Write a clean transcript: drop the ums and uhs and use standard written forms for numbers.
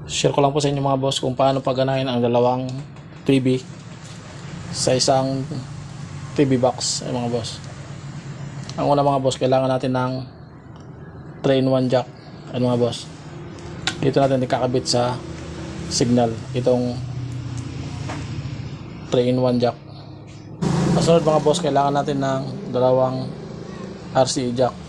Share ko lang po sa inyo mga boss kung paano pagganahin ang dalawang TV sa isang TV box ay mga boss. Ang una mga boss, kailangan natin ng 3-in-1 jack ay mga boss. Dito natin ikakabit sa signal itong 3-in-1 jack. Kasunod mga boss, kailangan natin ng dalawang RCA jack